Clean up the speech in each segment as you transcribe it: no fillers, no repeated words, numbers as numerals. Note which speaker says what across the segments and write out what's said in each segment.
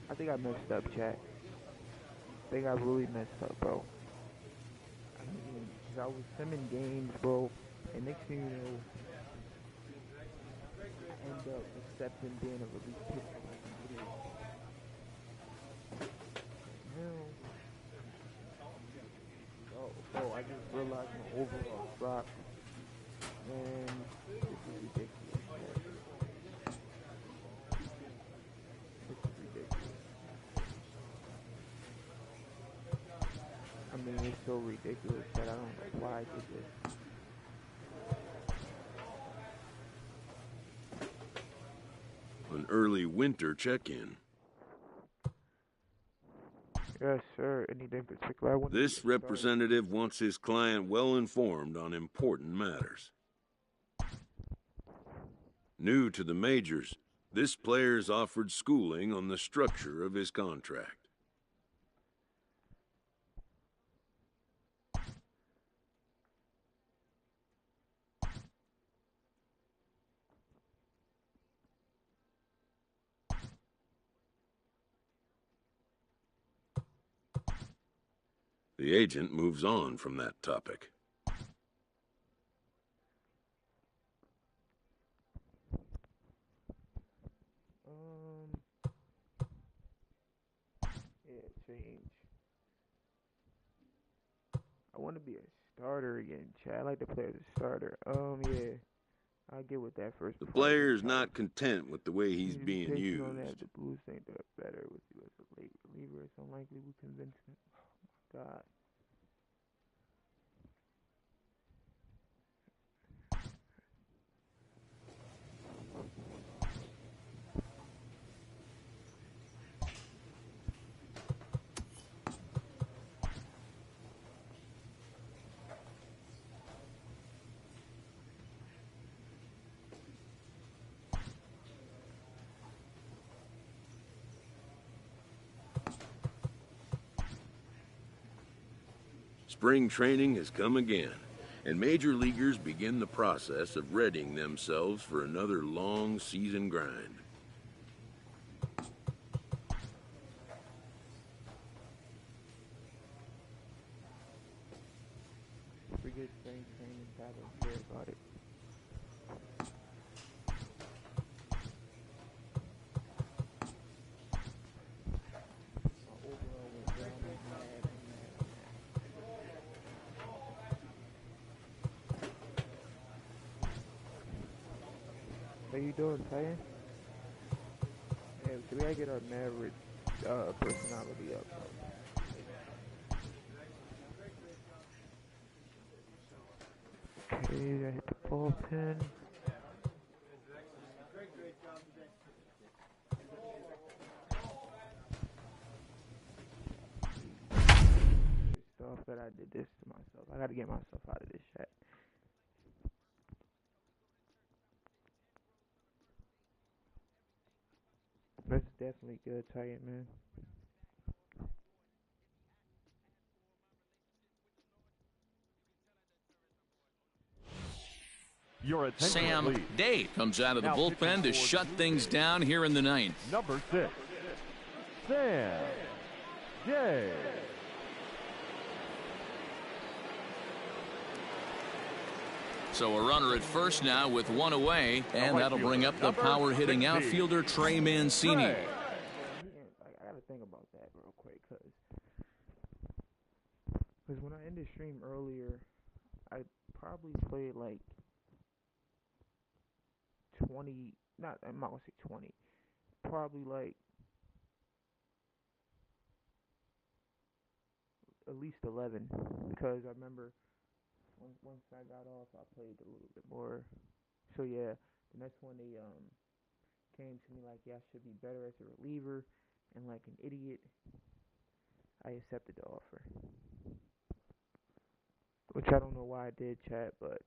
Speaker 1: I think I messed up, chat. I think I really messed up, bro. I mean, 'cause I was simming games, bro, and next thing you know, I end up accepting being a release pitcher like an idiot. Now, bro, I just realized my overall dropped, and this is ridiculous, chat. This is ridiculous. I mean, it's so ridiculous that I don't know why I did this.
Speaker 2: An early winter check-in.
Speaker 1: Yes, sir. Anything particular?
Speaker 2: This representative wants his client well informed on important matters. New to the majors, this player is offered schooling on the structure of his contract. The agent moves on from that topic.
Speaker 1: Yeah, change. I want to be a starter again, Chad. I like to play as a starter. Yeah. I'll get with that first.
Speaker 2: The player is not content with the way he's being
Speaker 1: pitching
Speaker 2: used.
Speaker 1: on that, the Blues think they're better with you as a late reliever. It's unlikely we convince him. Oh my God.
Speaker 2: Spring training has come again, and major leaguers begin the process of readying themselves for another long season grind.
Speaker 1: Forget spring training, I don't care about it. My overall went down. I'm mad. How you doing, Titan? Yeah, so we gotta get our Maverick personality up. Okay, I hit the bullpen. Stuff that I did this to myself. I gotta get myself out of this chat. That's definitely good, Titan, man.
Speaker 3: Your attention,
Speaker 4: Sam
Speaker 3: please.
Speaker 4: Day comes out of the
Speaker 3: Now
Speaker 4: bullpen to shut things down here in the ninth.
Speaker 3: Number 6, Sam Day.
Speaker 4: So a runner at first now with one away, and that'll bring up the power-hitting outfielder Trey Mancini.
Speaker 1: I gotta think about that real quick, cause when I ended stream earlier, I probably played like 20. I'm not gonna say 20. Probably like at least 11, because I remember once I got off, I played a little bit more. So yeah, the next one they came to me like, yeah, I should be better as a reliever, and like an idiot, I accepted the offer. Which I don't know why I did, chat, but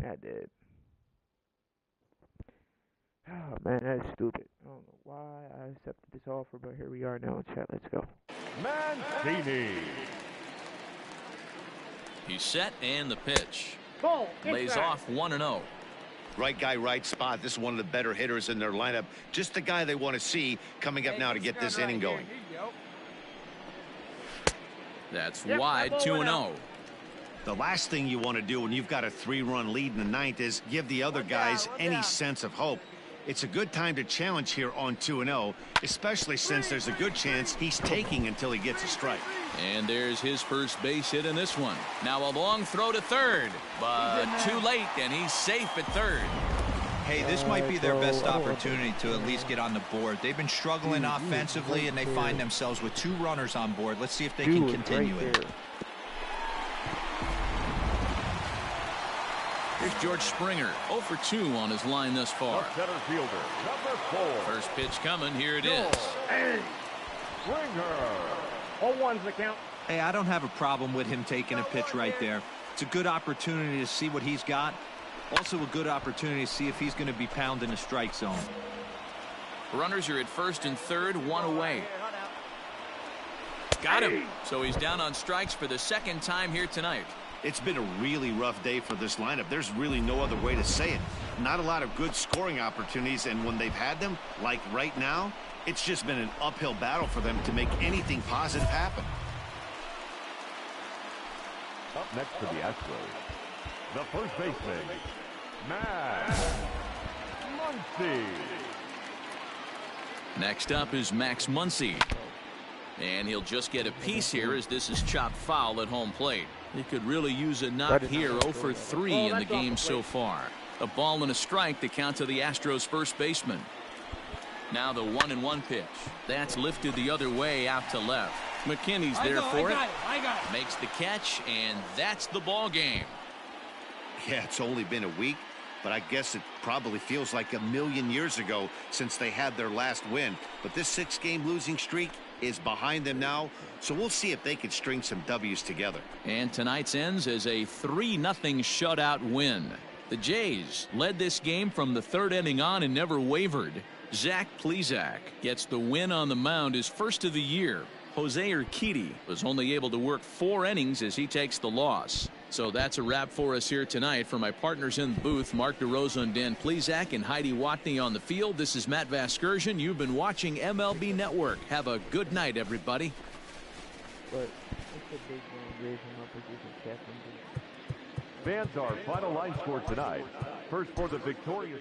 Speaker 1: I did. Oh man, that's stupid. I don't know why I accepted this offer, but here we are now, chat. Let's go.
Speaker 3: Mancini.
Speaker 4: He's set, and the pitch.
Speaker 5: Ball,
Speaker 4: Lays
Speaker 5: inside.
Speaker 4: off 1-0.
Speaker 5: Right guy, right spot. This is one of the better hitters in their lineup. Just the guy they want to see coming up now to get this inning going.
Speaker 4: That's wide, 2-0.
Speaker 5: The last thing you want to do when you've got a 3-run lead in the ninth is give the other guys any sense of hope. It's a good time to challenge here on 2-0, especially since there's a good chance he's taking until he gets a strike.
Speaker 4: And there's his first base hit in this one. Now a long throw to third, but too late, and he's safe at third.
Speaker 6: Hey, this might be their best opportunity to at least get on the board. They've been struggling offensively, and they find themselves with 2 runners on board. Let's see if they can continue it.
Speaker 4: Here's George Springer, 0 for 2 on his line thus far.
Speaker 3: The center fielder, number 4.
Speaker 4: First pitch coming. Here it is.
Speaker 3: Springer.
Speaker 7: 0-1's the count.
Speaker 6: Hey, I don't have a problem with him taking a pitch right there. It's a good opportunity to see what he's got. Also a good opportunity to see if he's going to be pounding the strike zone.
Speaker 4: Runners are at first and third, 1 away. Got him. So he's down on strikes for the second time here tonight.
Speaker 5: It's been a really rough day for this lineup. There's really no other way to say it. Not a lot of good scoring opportunities, and when they've had them, like right now, it's just been an uphill battle for them to make anything positive happen.
Speaker 3: Up next for the Astros, the first baseman, Max Muncy.
Speaker 4: Next up is Max Muncy. And he'll just get a piece here as this is chopped foul at home plate. He could really use a knock here. 0 for 3 in the game so far. A ball and a strike to count to the Astros first baseman. Now the 1-1 pitch. That's lifted the other way out to left. McKinney's there for it. Makes the catch, and that's the ball game.
Speaker 5: Yeah, it's only been a week, but I guess it probably feels like a million years ago since they had their last win. But this 6-game losing streak is behind them now, so we'll see if they can string some W's together.
Speaker 4: And tonight's ends as a 3-0 shutout win. The Jays led this game from the 3rd inning on and never wavered. Zach Plesac gets the win on the mound, his first of the year. Jose Urquidy was only able to work 4 innings as he takes the loss. So that's a wrap for us here tonight. For my partners in the booth, Mark DeRosa and Dan Plesac, and Heidi Watney on the field, this is Matt Vasgersian. You've been watching MLB Network. Have a good night, everybody.
Speaker 3: Fans, our final line score tonight. First for the victorious.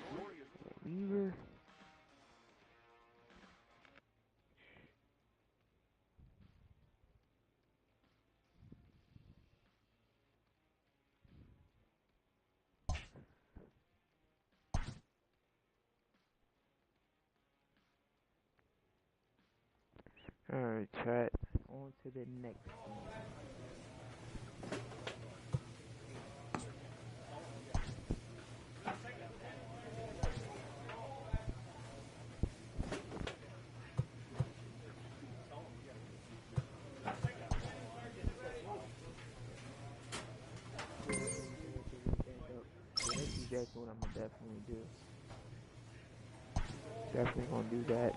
Speaker 1: Alright, chat. On to the next one. That's what I'm gonna definitely do. Definitely gonna do that.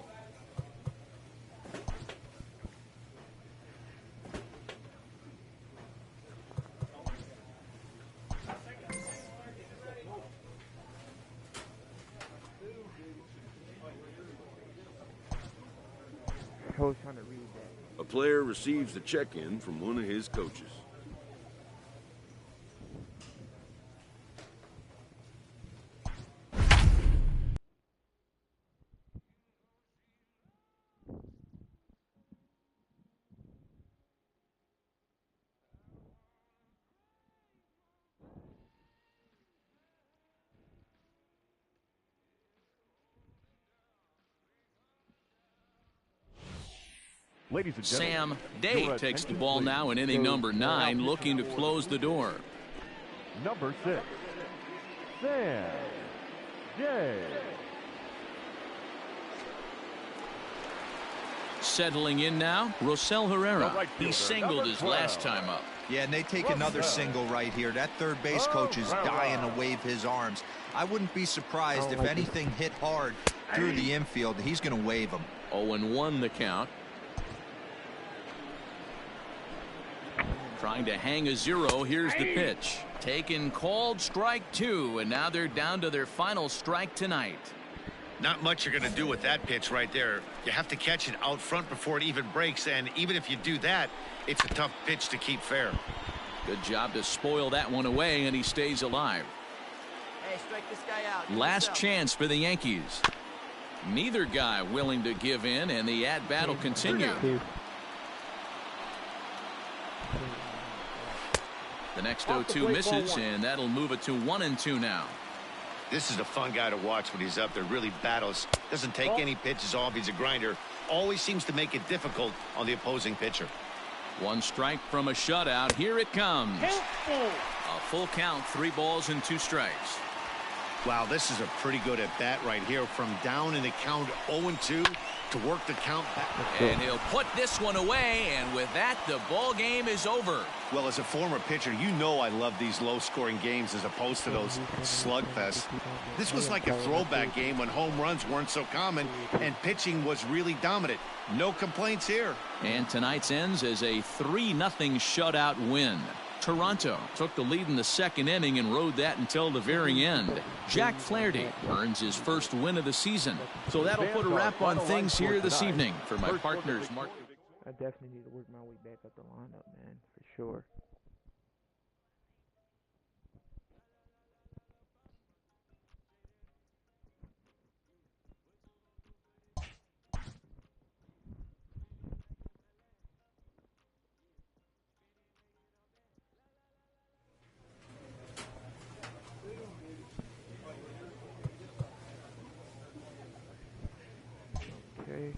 Speaker 1: I was trying to read that.
Speaker 2: A player receives a check-in from one of his coaches.
Speaker 3: Ladies and gentlemen,
Speaker 4: Sam Day takes the ball now in inning number 9, looking to close the door.
Speaker 3: Number 6, Sam Day.
Speaker 4: Settling in now, Rosell Herrera. He singled his last time up.
Speaker 6: Yeah, and they take another single right here. That third base coach is dying to wave his arms. I wouldn't be surprised if anything hit hard through the infield. He's going to wave them.
Speaker 4: 0-1 the count. Trying to hang a 0. Here's the pitch. Taken, called, strike 2, and now they're down to their final strike tonight.
Speaker 5: Not much you're going to do with that pitch right there. You have to catch it out front before it even breaks, and even if you do that, it's a tough pitch to keep fair.
Speaker 4: Good job to spoil that one away, and he stays alive.
Speaker 8: Hey, strike this guy out.
Speaker 4: Last chance for the Yankees. Neither guy willing to give in, and the at-bat will continue. The next 0-2 misses, and that'll move it to 1-2 now.
Speaker 5: This is a fun guy to watch when he's up there. Really battles. Doesn't take any pitches off. He's a grinder. Always seems to make it difficult on the opposing pitcher.
Speaker 4: 1 strike from a shutout. Here it comes. A full count, 3 balls and 2 strikes.
Speaker 5: Wow, this is a pretty good at bat right here. From down in the count 0-2 to work the count back.
Speaker 4: And he'll put this one away, and with that, the ball game is over.
Speaker 5: Well, as a former pitcher, you know I love these low-scoring games as opposed to those slugfests. This was like a throwback game when home runs weren't so common and pitching was really dominant. No complaints here.
Speaker 4: And tonight's ends as a 3-0 shutout win. Toronto took the lead in the 2nd inning and rode that until the very end. Jack Flaherty earns his first win of the season. So that'll put a wrap on things here this evening. For my partners, Mark.
Speaker 1: I definitely need to work my way back up the lineup, man, for sure. Okay.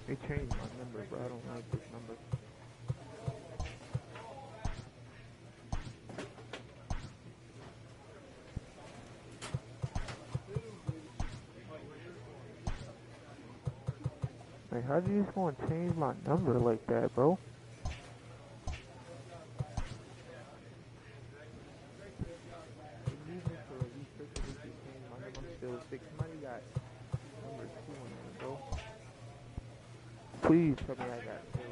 Speaker 1: They changed my number, bro. I don't like this number. Like, how do you just want to change my number like that, bro? Somebody got number 2 on there, bro. Please tell me I got 0.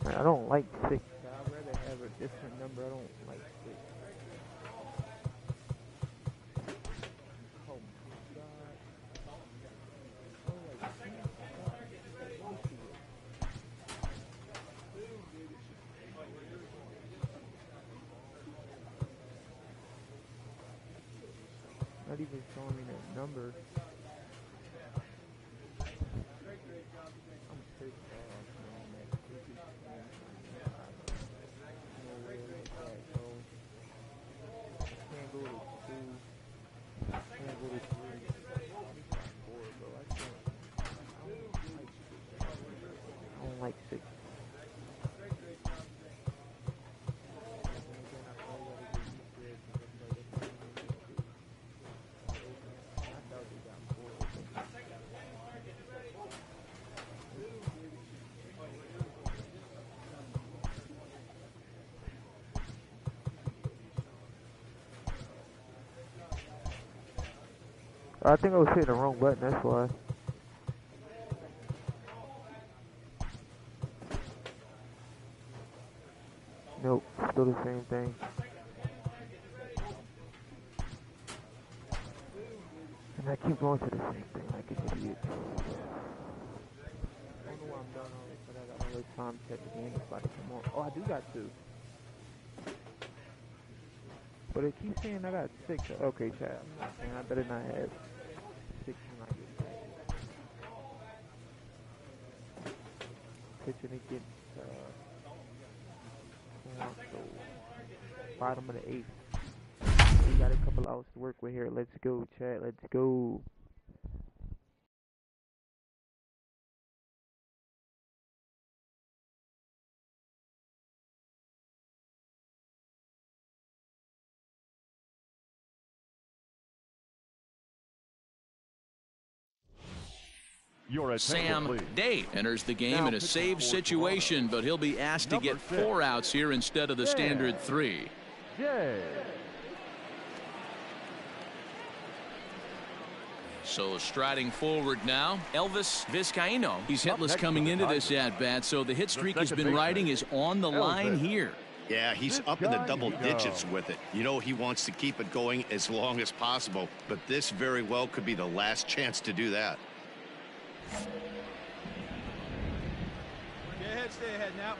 Speaker 1: I don't like 6. I'd rather have a different number. I don't like 6. Oh my god. Oh, like, not even showing me that number. I'm pissed off, man. No way like that, bro. I can't go to 2. I can't go to 3. 4, bro. I don't like 6. I think I was hitting the wrong button, that's why. Nope, still the same thing. And I keep going to the same thing like an idiot. I don't know why I'm done on it, but I got all this time to check the game. It's about to come on. Oh, I do got 2. But it keeps saying I got 6. Okay, Chad. I'm not saying I better not have 6 when I get back. Pitching against Toronto. Bottom of the 8th. We got a couple hours to work with here. Let's go, Chad. Let's go.
Speaker 3: Your attention,
Speaker 4: Sam
Speaker 3: please.
Speaker 4: Day enters the game
Speaker 3: Now
Speaker 4: in a
Speaker 3: pitching
Speaker 4: save
Speaker 3: for
Speaker 4: situation, but he'll be asked to
Speaker 3: Number
Speaker 4: get
Speaker 3: 6.
Speaker 4: 4 outs here instead of the standard 3.
Speaker 3: Jay.
Speaker 4: So striding forward now, Elvis Vizcaino. He's
Speaker 3: Up
Speaker 4: hitless
Speaker 3: next
Speaker 4: coming
Speaker 3: for the
Speaker 4: into this
Speaker 3: Tigers.
Speaker 4: at-bat, so the hit streak he's
Speaker 3: second
Speaker 4: been
Speaker 3: baseman,
Speaker 4: riding is on the line
Speaker 3: Elvis.
Speaker 4: here.
Speaker 5: Yeah, he's
Speaker 3: This
Speaker 5: up in the
Speaker 3: guy,
Speaker 5: double
Speaker 3: here we
Speaker 5: digits
Speaker 3: go.
Speaker 5: with it. You know, he wants to keep it going as long as possible, but this very well could be the last chance to do that.
Speaker 8: Stay ahead now.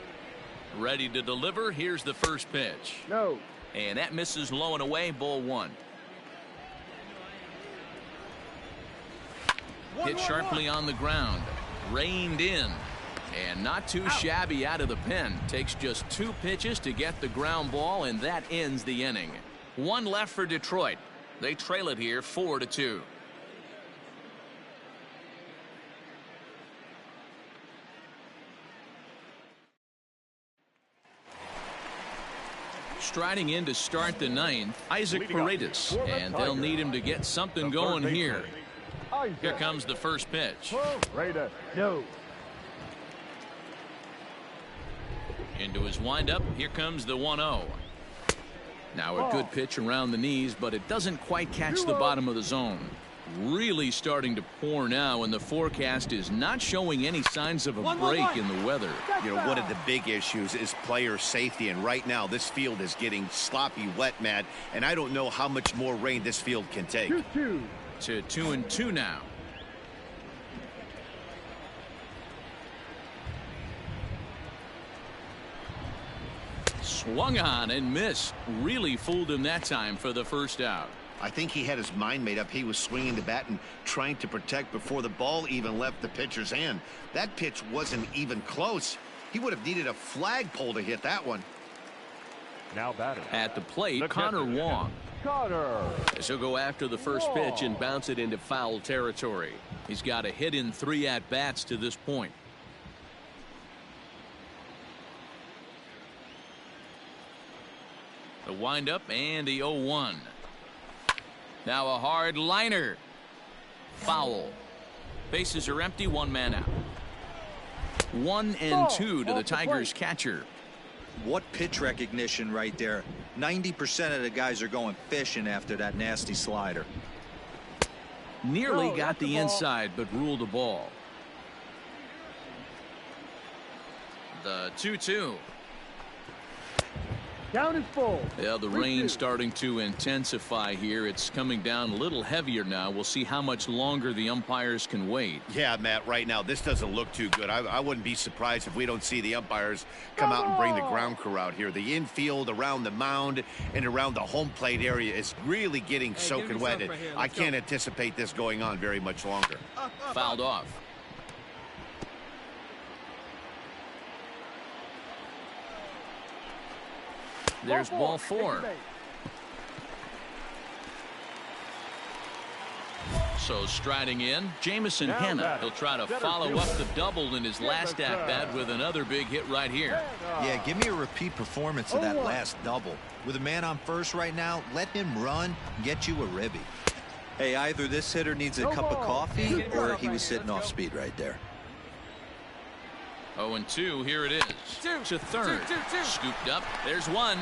Speaker 4: Ready to deliver. Here's the first pitch.
Speaker 1: No.
Speaker 4: And that misses low and away, ball 1. Hit sharply on the ground. Reined in. And not too shabby out of the pen. Takes just 2 pitches to get the ground ball, and that ends the inning. 1 left for Detroit. They trail it here 4-2. Striding in to start the 9th, Isaac
Speaker 3: Leading off
Speaker 4: Paredes,
Speaker 3: for the
Speaker 4: and they'll
Speaker 3: Tigers.
Speaker 4: need him to get something
Speaker 3: The
Speaker 4: going
Speaker 3: third
Speaker 4: here.
Speaker 3: baseman,
Speaker 4: Here
Speaker 3: Isaac
Speaker 4: comes the first pitch.
Speaker 3: Paredes.
Speaker 1: No.
Speaker 4: Into his windup, here comes the 1-0. Now a good pitch around the knees, but it doesn't quite catch the bottom of the zone. Really starting to pour now, and the forecast is not showing any signs of a break in the weather.
Speaker 5: You know, one of the big issues is player safety, and right now this field is getting sloppy wet, Matt, and I don't know how much more rain this field can take.
Speaker 1: 2-2.
Speaker 4: To 2-2 now. Swung on and missed. Really fooled him that time for the first out.
Speaker 5: I think he had his mind made up. He was swinging the bat and trying to protect before the ball even left the pitcher's hand. That pitch wasn't even close. He would have needed a flagpole to hit that one.
Speaker 3: Now batting.
Speaker 4: At the plate,
Speaker 3: The
Speaker 4: Connor
Speaker 3: catcher,
Speaker 4: Wong.
Speaker 3: Connor.
Speaker 4: As he'll go after the first pitch and bounce it into foul territory. He's got a hit in 3 at-bats to this point. The windup and the 0-1. Now a hard liner. Foul. Bases are empty, 1 man out. 1-2 to the Tigers catcher.
Speaker 6: What pitch recognition right there. 90% of the guys are going fishing after that nasty slider.
Speaker 4: Nearly
Speaker 1: No,
Speaker 4: got
Speaker 1: that's the
Speaker 4: the
Speaker 1: ball.
Speaker 4: inside, but ruled a ball. The 2-2.
Speaker 1: Down is full.
Speaker 4: Yeah, the
Speaker 1: 3-2.
Speaker 4: rain starting to intensify here. It's coming down a little heavier now. We'll see how much longer the umpires can wait.
Speaker 5: Yeah, Matt, right now this doesn't look too good. I wouldn't be surprised if we don't see the umpires come out and bring the ground crew out here. The infield around the mound and around the home plate area is really getting soaking wet. And I can't anticipate this going on very much longer.
Speaker 4: Fouled off. There's ball 4. So striding in, Jamison
Speaker 3: Now
Speaker 4: Hanna.
Speaker 3: batting.
Speaker 4: He'll try to
Speaker 3: Center
Speaker 4: follow up
Speaker 3: fielder.
Speaker 4: the double in his last
Speaker 3: Jamison.
Speaker 4: at-bat with another big hit right here.
Speaker 6: Yeah, give me a repeat performance of that last double. With a man on first right now, let him run and get you a ribby. Hey, either this hitter needs a cup of coffee or he was sitting off speed right there.
Speaker 4: 0-2, here it is. To third. Scooped up. There's one.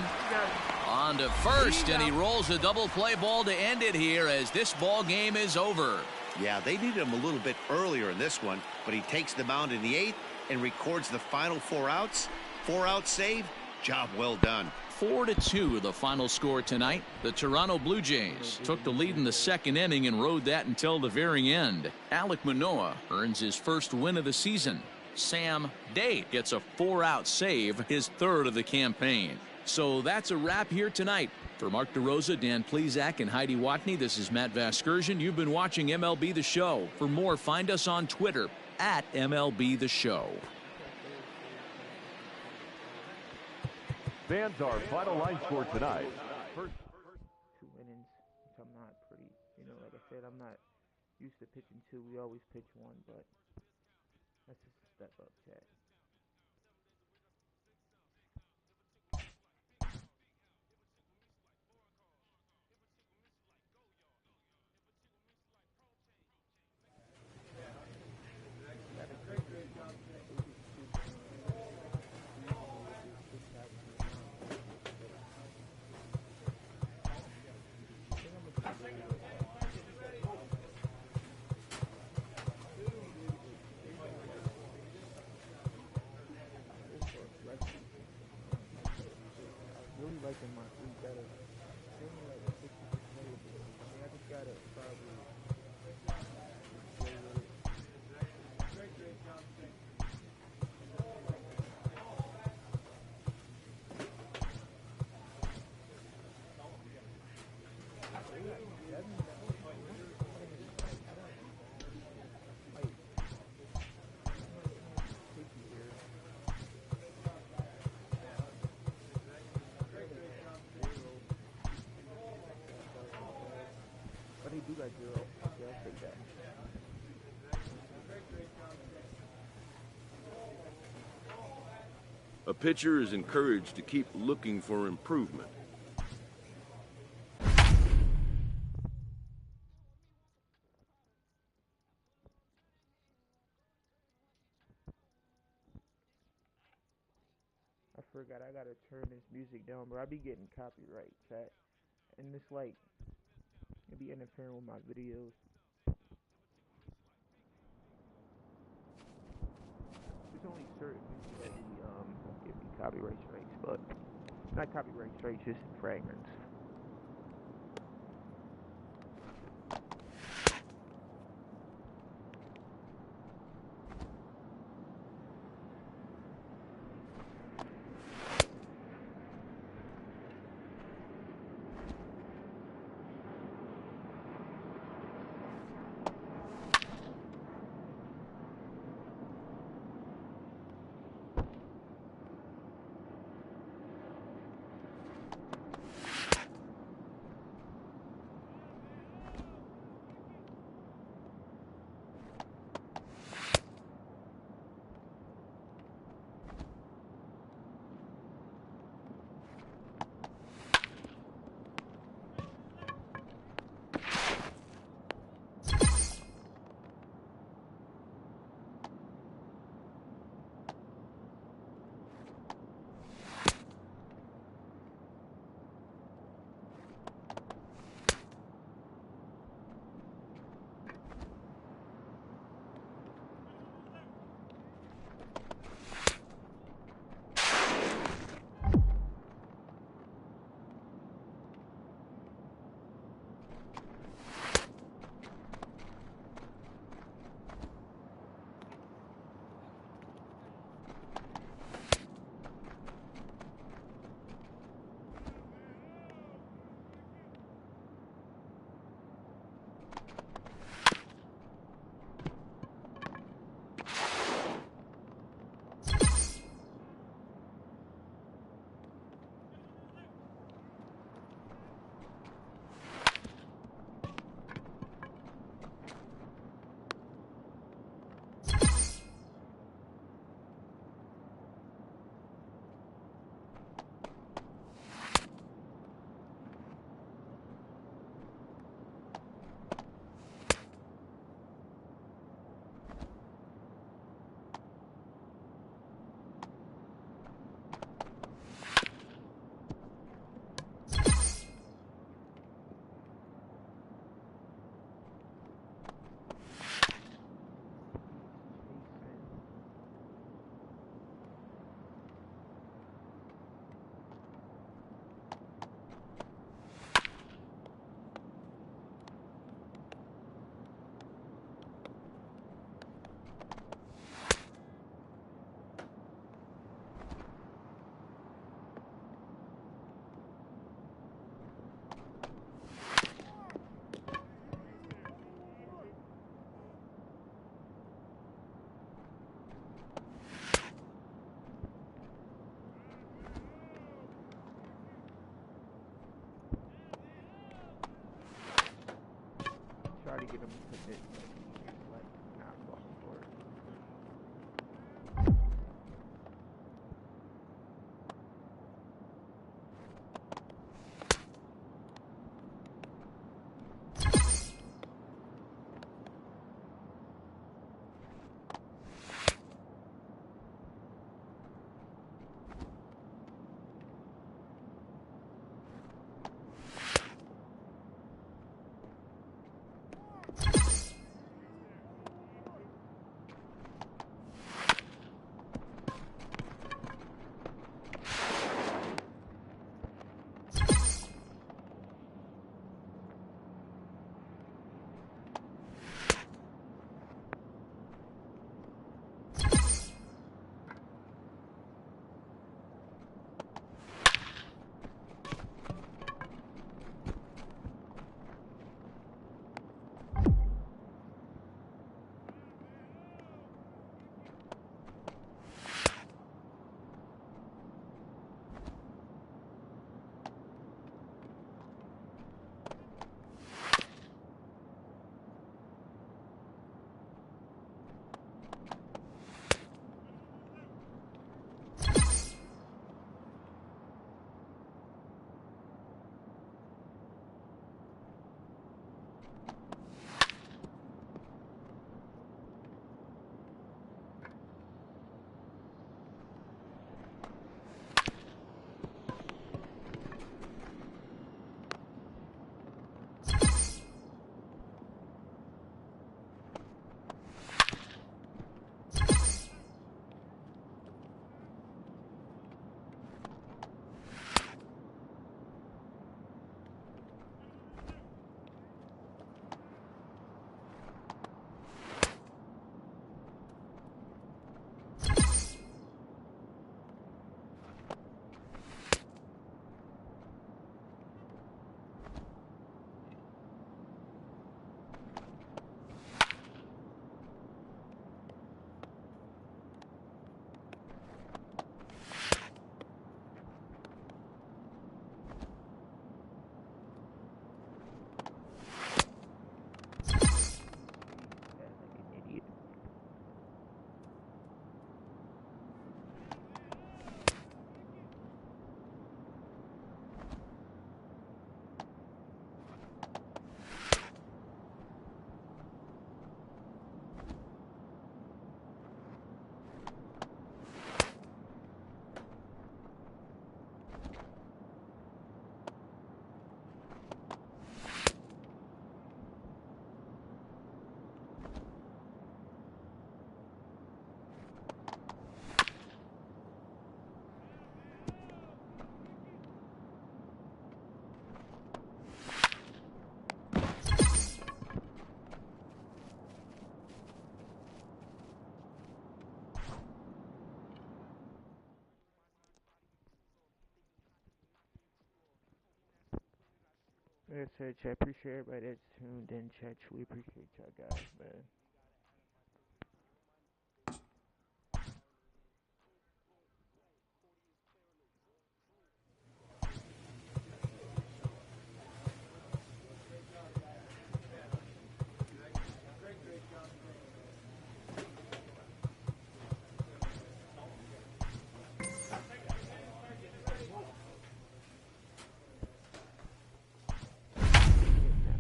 Speaker 4: On to first, and he rolls a double play ball to end it here as this ball game is over.
Speaker 5: Yeah, they needed him a little bit earlier in this one, but he takes the mound in the 8th and records the final 4 outs. 4-out save. Job well done.
Speaker 4: 4-2 the final score tonight. The Toronto Blue Jays took the lead in the 2nd inning and rode that until the very end. Alek Manoah earns his first win of the season. Sam Day gets a 4-out save, his 3rd of the campaign. So that's a wrap here tonight. For Mark DeRosa, Dan Plesac, and Heidi Watney, this is Matt Vasgersian. You've been watching MLB The Show. For more, find us on Twitter at MLB The Show.
Speaker 3: Fans, our final line score tonight. First,
Speaker 1: 2 innings, which I'm not pretty, like I said, I'm not used to pitching 2. We always pitch 1, but that's just a step up, chat.
Speaker 2: A pitcher is encouraged to keep looking for improvement.
Speaker 1: I forgot I gotta turn this music down, bro. I be getting copyright, chat. And it's like, it be interfering with my videos. There's only certain music that be, give me copyright strikes, but not copyright strikes, just fragments. Try to get him to commit, but he's like not falling for it. Like I said, chat, appreciate everybody that's tuned in, chat. We appreciate y'all guys, man.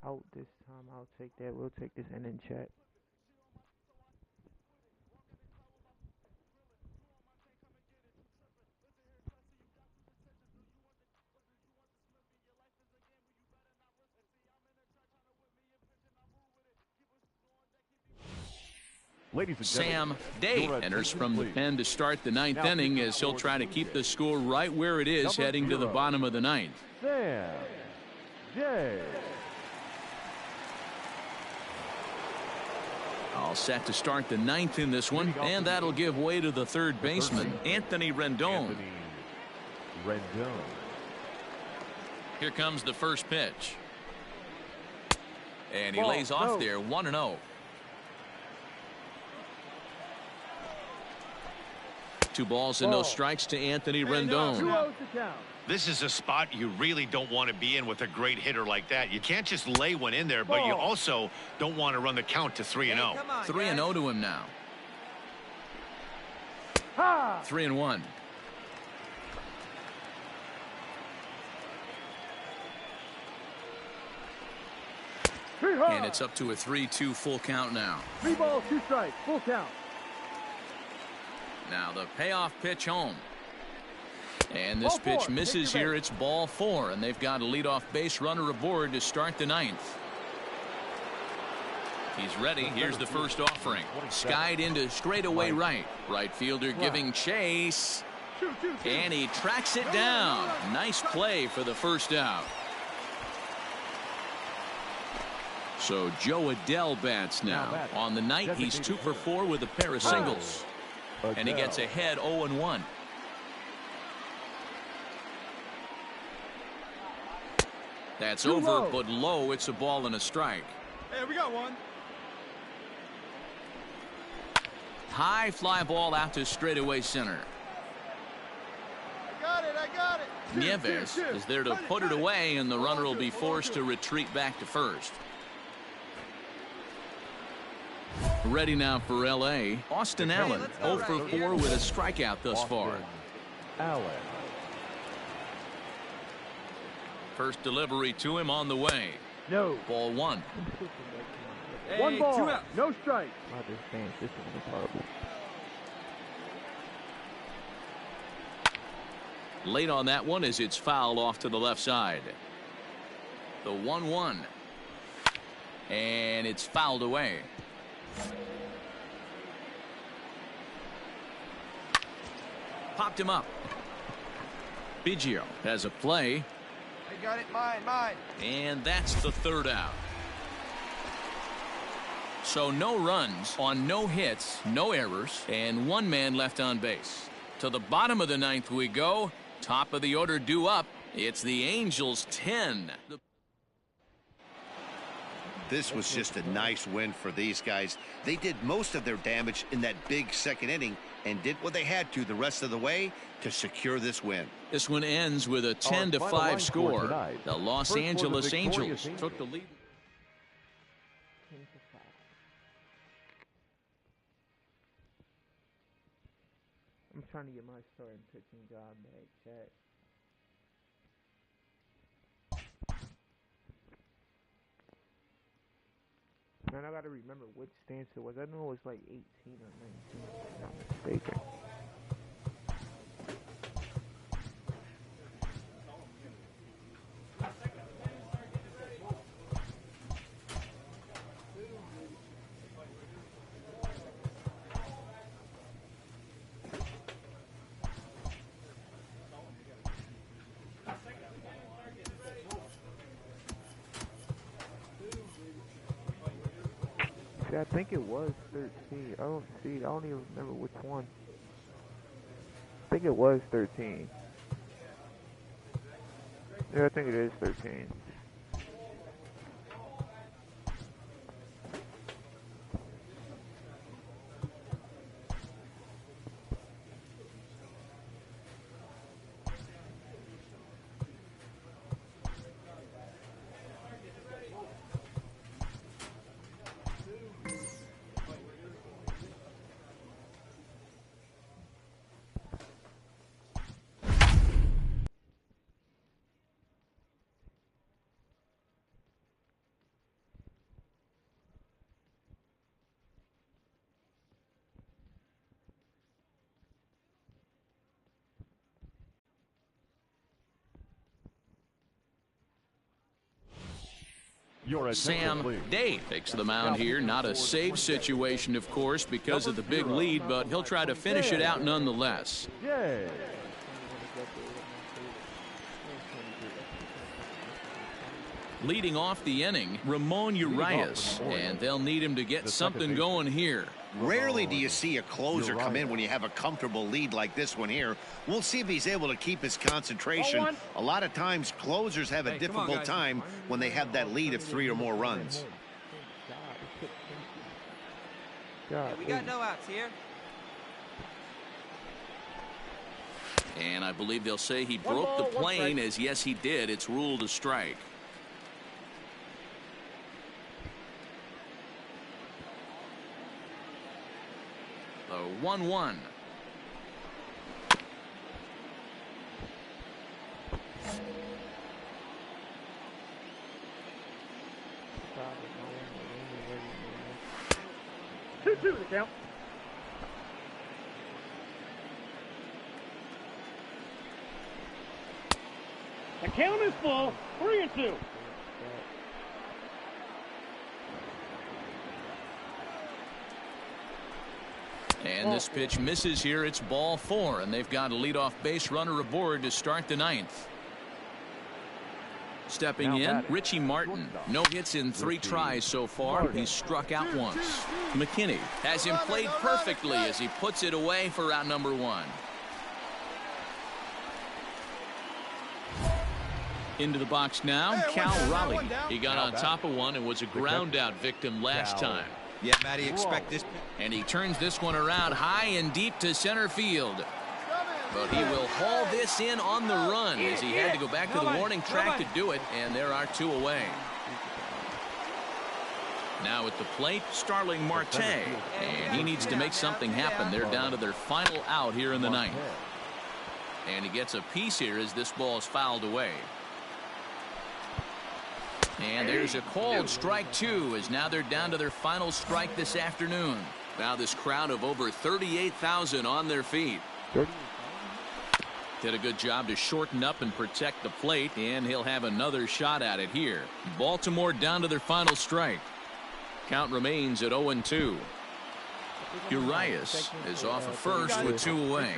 Speaker 1: Out this time, I'll take that. We'll take this in chat.
Speaker 3: Ladies and
Speaker 4: Sam
Speaker 3: gentlemen,
Speaker 4: Day
Speaker 3: your
Speaker 4: enters
Speaker 3: attention,
Speaker 4: from the
Speaker 3: please.
Speaker 4: pen to start the ninth
Speaker 3: Now
Speaker 4: inning
Speaker 3: kicking
Speaker 4: as he'll
Speaker 3: for
Speaker 4: try to
Speaker 3: the
Speaker 4: keep
Speaker 3: Blue
Speaker 4: the score right where it is
Speaker 3: Number
Speaker 4: heading to the
Speaker 3: 0,
Speaker 4: bottom of the ninth.
Speaker 3: Sam Day.
Speaker 4: All set to start the ninth in this one, and that'll give way to the third baseman, Anthony Rendon.
Speaker 3: Anthony Rendon.
Speaker 4: Here comes the first pitch. And he
Speaker 3: Ball,
Speaker 4: lays off
Speaker 3: no.
Speaker 4: there, 1-0. 2 balls and no strikes to Anthony Rendon.
Speaker 5: This is a spot you really don't want to be in with a great hitter like that. You can't just lay one in there, but you also don't want to run the count to 3-0.
Speaker 4: 3-0 to him now. 3-1. And it's up to a 3-2 full count now.
Speaker 7: 3 balls, 2 strikes, full count.
Speaker 4: Now the payoff pitch home. And this
Speaker 7: Ball
Speaker 4: pitch
Speaker 7: 4,
Speaker 4: misses
Speaker 7: take your
Speaker 4: here. It's ball 4, and they've got a leadoff base runner aboard to start the ninth. He's ready. Here's the first offering. Skied into straightaway right. Right fielder giving chase. And he tracks it down. Nice play for the first out. So Joe Adell bats now. On the night, he's 2 for 4 with a pair of singles. And he gets ahead 0-1. That's over, but low. It's a ball and a strike.
Speaker 7: Hey, we got one.
Speaker 4: High fly ball out to straightaway center.
Speaker 7: I got it.
Speaker 4: Nieves is there to put it away, and the runner will be forced to retreat back to first. Ready now for L.A. Austin Allen, 0 for 4 with a strikeout thus far.
Speaker 3: Allen.
Speaker 4: First delivery to him on the way.
Speaker 7: No.
Speaker 4: Ball 1.
Speaker 7: 1 ball, no strike.
Speaker 1: This is horrible.
Speaker 4: Late on that one as it's fouled off to the left side. The 1-1. And it's fouled away. Popped him up. Biggio has a play.
Speaker 8: I got it, mine.
Speaker 4: And that's the third out. So no runs on no hits, no errors, and 1 man left on base. To the bottom of the ninth we go. Top of the order due up. It's the Angels 10.
Speaker 5: This was just a nice win for these guys. They did most of their damage in that big second inning and did what they had to the rest of the way to secure this win.
Speaker 4: This one ends with a 10-5 score. The Los Angeles Angels took the lead.
Speaker 1: I'm trying to get my starting pitching job back, chat. Man, I gotta remember which stance it was. I know it was like 18 or 19, if I'm not mistaken. I think it was 13. I don't even remember which one. I think it was 13. Yeah, I think it is 13.
Speaker 3: Your attention, please.
Speaker 4: Sam Day takes the mound here. Not a save situation, of course, because of the big lead, but he'll try to finish it out nonetheless.
Speaker 3: Yay.
Speaker 4: Leading off the inning, Ramon Urias, and they'll need him to get something going here.
Speaker 5: Rarely do you see a closer come in when you have a comfortable lead like this one here. We'll see if he's able to keep his concentration. A lot of times closers have a difficult time when they have that lead of 3 or more runs.
Speaker 8: We got no outs here.
Speaker 4: And I believe they'll say he broke the plane, as yes he did. It's ruled a strike. The 1-1.
Speaker 7: Two the count. The count is full. 3-2.
Speaker 4: And this pitch misses here. It's ball 4, and they've got a leadoff base runner aboard to start the 9th. Stepping in, Richie Martin. No hits in 3 tries so far. He's struck out once. McKinney has him played perfectly as he puts it away for out number 1. Into the box now, Cal Raleigh. He got on top of one and was a ground out victim last time.
Speaker 6: Yeah, Matty, expect this.
Speaker 4: And he turns this one around high and deep to center field. But he will haul this in on the run as he had to go back to the warning track to do it, and there are 2 away. Now at the plate, Starling Marte, and he needs to make something happen. They're down to their final out here in the 9th. And he gets a piece here as this ball is fouled away. And there's a called strike 2, as now they're down to their final strike this afternoon. Now this crowd of over 38,000 on their feet. Did a good job to shorten up and protect the plate, and he'll have another shot at it here. Baltimore down to their final strike. Count remains at 0-2. Urias is off of first with 2 away.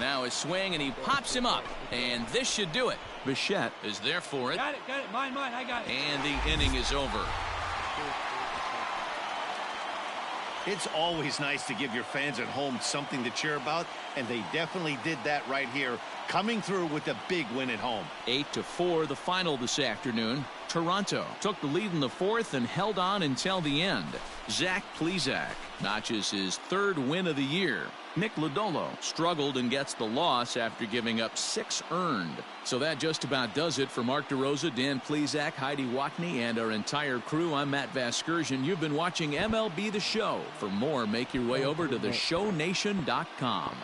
Speaker 4: Now a swing, and he pops him up, and this should do it. Bichette is there for it.
Speaker 8: Got it. Mine, I got it.
Speaker 4: And the inning is over.
Speaker 5: It's always nice to give your fans at home something to cheer about, and they definitely did that right here, coming through with a big win at home.
Speaker 4: 8-4 the final this afternoon. Toronto took the lead in the 4th and held on until the end. Zach Plesac notches his 3rd win of the year. Nick Lodolo struggled and gets the loss after giving up 6 earned. So that just about does it for Mark DeRosa, Dan Plesac, Heidi Watney, and our entire crew. I'm Matt Vasgersian. You've been watching MLB The Show. For more, make your way over to theshownation.com.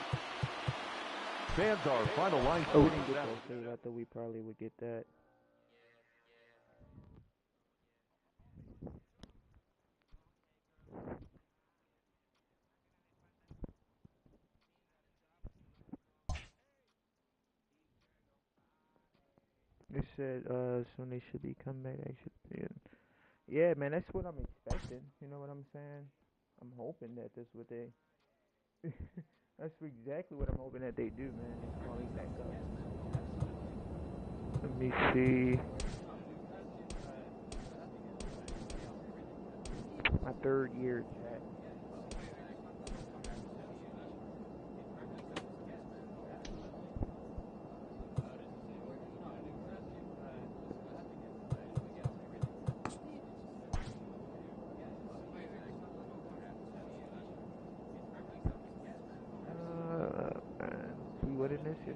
Speaker 3: Fans are final line.
Speaker 1: I thought we probably would get that. They said soon they should be coming back. They should be. Yeah, man, that's what I'm expecting. You know what I'm saying? I'm hoping that that's what they. That's exactly what I'm hoping that they do, man. They call me back up. Let me see. My 3rd year chat. What in this is?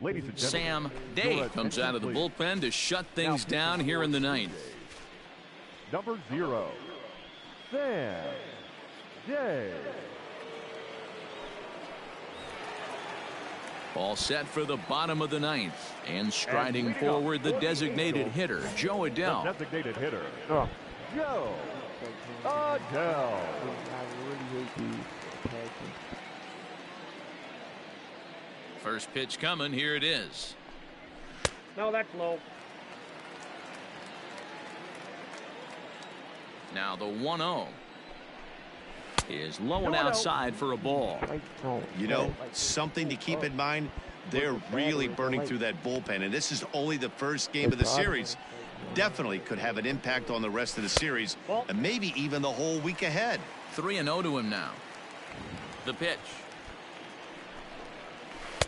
Speaker 3: Ladies and
Speaker 4: Sam
Speaker 3: gentlemen,
Speaker 4: Day comes out of the bullpen to shut things down here in the 9th.
Speaker 3: Number 0. Sam Jay.
Speaker 4: All set for the bottom of the ninth. And striding forward, the designated hitter, Joe Adell.
Speaker 3: The designated hitter,
Speaker 1: Oh.
Speaker 3: Joe Adell.
Speaker 1: I really hate these passes.
Speaker 4: First pitch coming. Here it is.
Speaker 7: No, that's low.
Speaker 4: Now the 1-0 is low and outside for a ball.
Speaker 5: You know, something to keep in mind, they're really burning through that bullpen, and this is only the first game of the series. Definitely could have an impact on the rest of the series, and maybe even the whole week ahead.
Speaker 4: 3-0 to him now. The pitch.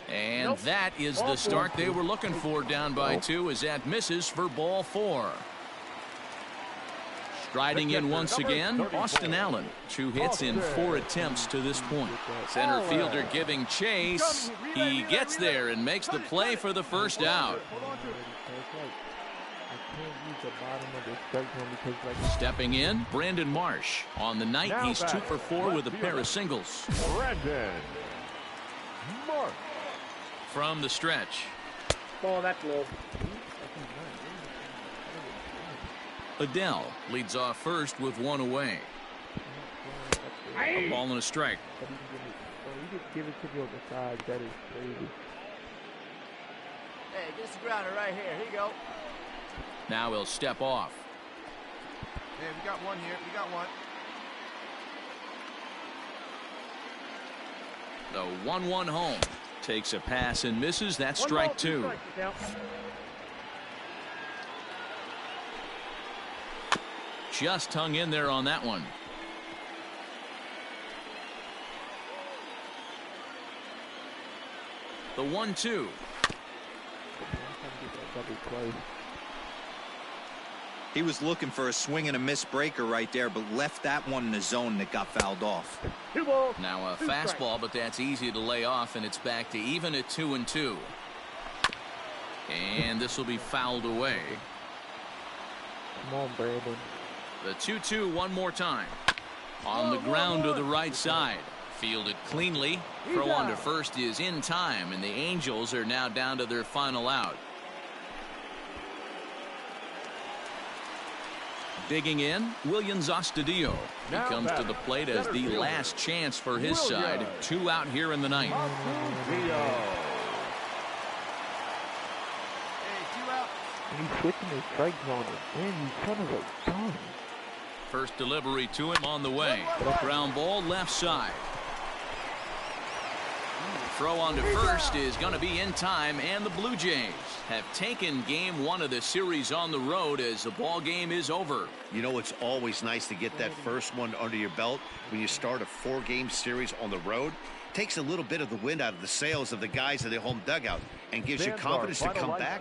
Speaker 4: And that is the start they were looking for. Down by 2 as that misses for ball 4. Striding in once again, Austin Allen. 2 hits in 4 attempts to this point. Center fielder giving chase. He gets there and makes the play for the first out. Stepping in, Brandon Marsh. On the night, he's 2 for 4 with a pair of singles.
Speaker 3: Brandon Marsh.
Speaker 4: From the stretch.
Speaker 7: Oh, that's low.
Speaker 4: Adell leads off first with 1 away. A ball and a strike.
Speaker 1: But you could give it to me on the side. That is crazy.
Speaker 9: Hey, get the grounder right here. Here you go.
Speaker 4: Now he'll step off.
Speaker 9: Hey, we got one here. We got one.
Speaker 4: The 1-1 home. Takes a pass and misses. That's strike 2. Just hung in there on that one. The 1-2.
Speaker 6: He was looking for a swing and a miss breaker right there, but left that one in the zone that got fouled off.
Speaker 4: Now a fastball, but that's easy to lay off, and it's back to even at 2-2. And this will be fouled away.
Speaker 1: Come on, Brandon.
Speaker 4: The 2-2 one more time. On the ground to the right side. Fielded cleanly. Throw on to first is in time, and the Angels are now down to their final out. Digging in, Willians Astudillo. He comes to the plate as the last chance for his side. 2 out here in the ninth.
Speaker 7: Hey, 2 out.
Speaker 1: And he's switching his strike zone. Man, you son of a gun.
Speaker 4: First delivery to him on the way. Ground ball left side. Throw on to first is going to be in time, and the Blue Jays have taken game 1 of the series on the road as the ball game is over.
Speaker 5: You know, it's always nice to get that first one under your belt when you start a 4-game series on the road. Takes a little bit of the wind out of the sails of the guys in the home dugout and gives you confidence to come back.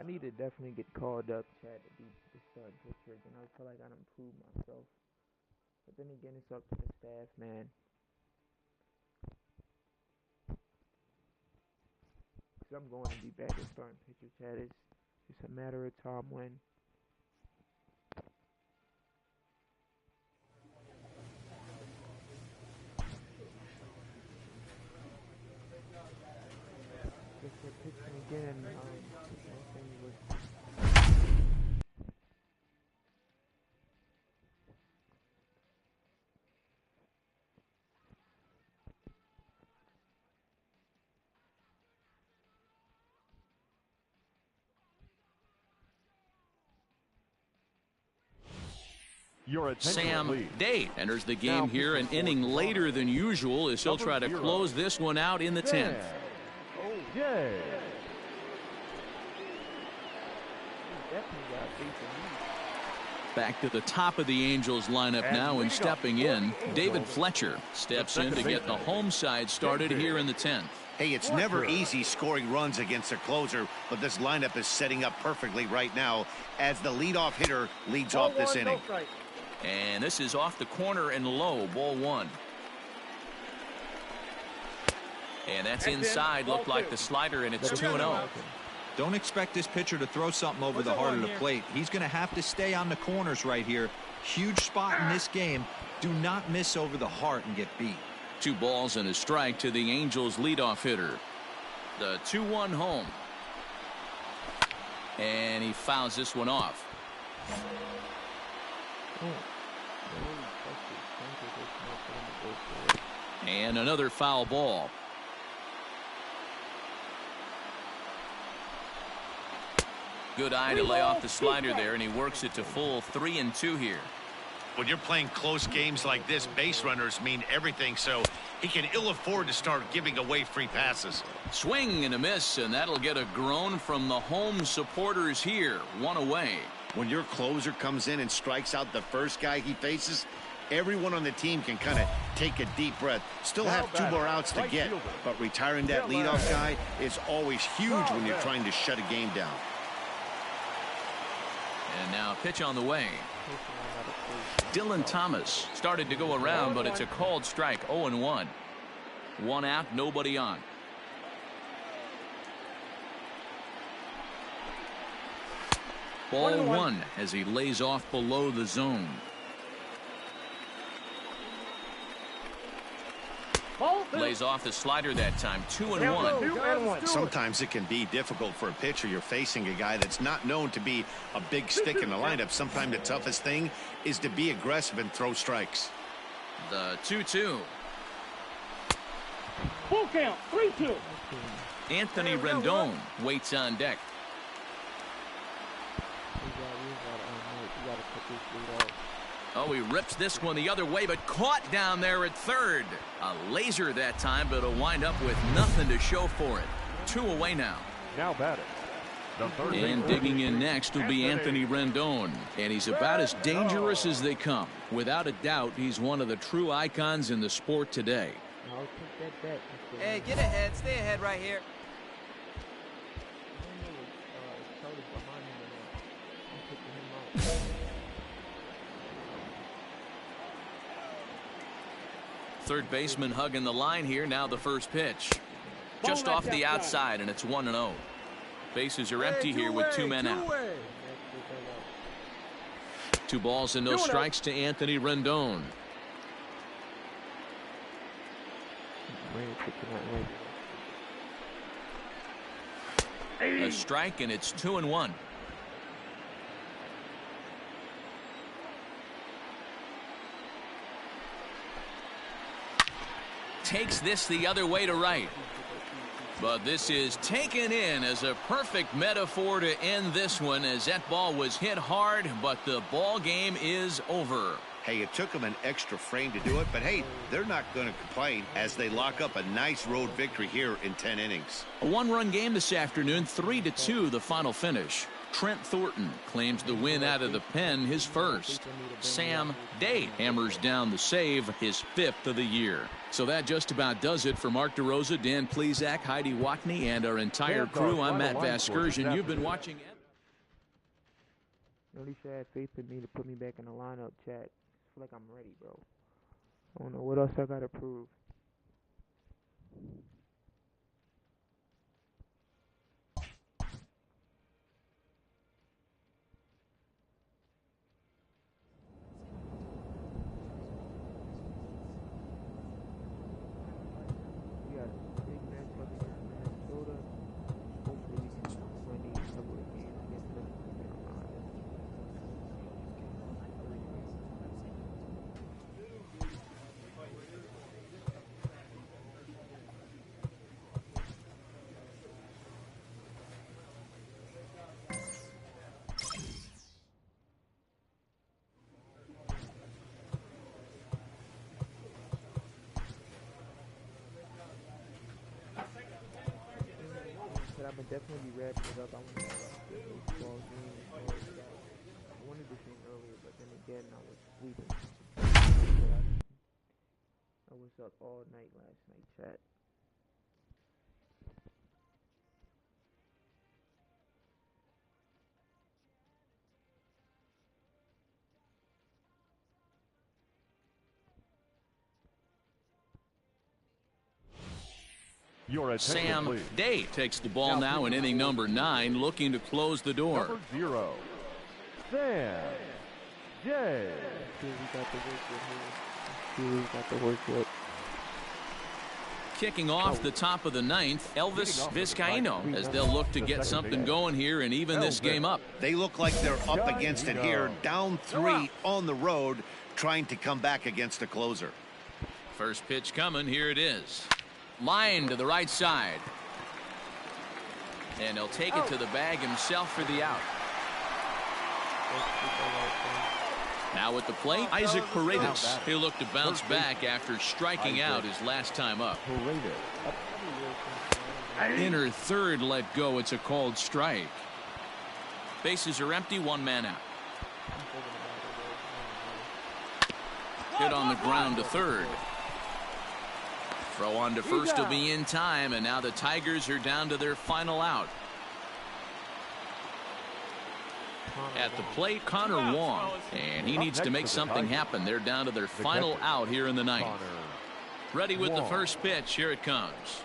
Speaker 1: I need to definitely get called up, Chad, to be the starting pitcher. And I feel like I improved myself. But then again, it's up to the staff, man. I'm going to be back at starting pitcher, Chad. It's just a matter of time when. Just for pitching again.
Speaker 4: Sam Day enters the game here an inning later than usual as he'll try to close this one out in the 10th. Back to the top of the Angels lineup now, and stepping in, David Fletcher steps in to get the home side started here in the 10th.
Speaker 5: Hey, it's never easy scoring runs against a closer, but this lineup is setting up perfectly right now as the leadoff hitter leads off this inning.
Speaker 4: And this is off the corner and low, ball 1. And that's inside, looked like the slider, and it's 2-0.
Speaker 6: Don't expect this pitcher to throw something over the heart of the plate. He's going to have to stay on the corners right here Huge spot in this game. Do not miss over the heart and get beat.
Speaker 4: 2 balls and a strike to the Angels leadoff hitter. The 2-1 home. And he fouls this one off. And another foul ball. Good eye to lay off the slider there, and he works it to full 3-2 here.
Speaker 5: When you're playing close games like this, base runners mean everything, so he can ill afford to start giving away free passes.
Speaker 4: Swing and a miss, and that'll get a groan from the home supporters here. 1 away.
Speaker 5: When your closer comes in and strikes out the first guy he faces, everyone on the team can kind of take a deep breath. Still have 2 more outs to get, but retiring that leadoff guy is always huge when you're trying to shut a game down.
Speaker 4: And now pitch on the way. Dylan Thomas started to go around, but it's a called strike. 0-1. 1 out, nobody on. Ball 1 as he lays off below the zone. Lays off the slider that time. 2-1.
Speaker 5: Sometimes it can be difficult for a pitcher. You're facing a guy that's not known to be a big stick in the lineup. Sometimes the toughest thing is to be aggressive and throw strikes.
Speaker 4: The 2-2.
Speaker 7: Full count. 3-2.
Speaker 4: Anthony Rendon waits on deck. Oh, he rips this one the other way, but caught down there at third. A laser that time, but he'll wind up with nothing to show for it. 2 away now.
Speaker 3: Now batting.
Speaker 4: And digging in next will be Anthony Rendon. And he's about as dangerous as they come. Without a doubt, he's one of the true icons in the sport today.
Speaker 8: Hey, get ahead. Stay ahead right here.
Speaker 4: Third baseman hugging the line here. Now the first pitch. Just off the outside, and it's 1-0. Bases are empty here with 2 men out. 2 balls and no strikes to Anthony Rendon. A strike, and it's 2-1. Takes this the other way to right. But this is taken in as a perfect metaphor to end this one, as that ball was hit hard, but the ball game is over.
Speaker 5: Hey, it took them an extra frame to do it, but hey, they're not going to complain as they lock up a nice road victory here in 10 innings.
Speaker 4: A 1-run game this afternoon, 3-2 the final finish. Trent Thornton claims the win out of the pen, his first. Sam Day hammers down the save, his 5th of the year. So that just about does it for Mark DeRosa, Dan Plesac, Heidi Watney, and our entire crew. I'm Matt Vasgersian. You've been watching.
Speaker 1: Alicia had faith in me to put me back in the lineup, chat. I feel like I'm ready, bro. I don't know what else I gotta prove. I'm gonna definitely be wrapping it up. I want to have a baseball game. I wanted to sing earlier, but then again, I was sleeping. I was up all night last night, chat.
Speaker 4: Sam Day takes the ball now in inning number 9, looking to close the door.
Speaker 3: Number 0, Sam Jay.
Speaker 1: See if we got the work with here. See if we got the work with.
Speaker 4: Kicking off the top of the ninth, Elvis Vizcaíno, as they'll look to get something going here and even this game up.
Speaker 5: They look like they're up against it here, down 3 on the road, trying to come back against the closer.
Speaker 4: First pitch coming. Here it is. Line to the right side. And he'll take it to the bag himself for the out. Now at the plate, Isaac Paredes. He'll look to bounce back after striking out his last time up. Inner third let go. It's a called strike. Bases are empty. One man out. Hit on the ground to third. Throw on to first will be in time, and now the Tigers are down to their final out. At the plate, Connor Wong, and he needs to make something happen. They're down to their final out here in the ninth. Ready with the first pitch. Here it comes.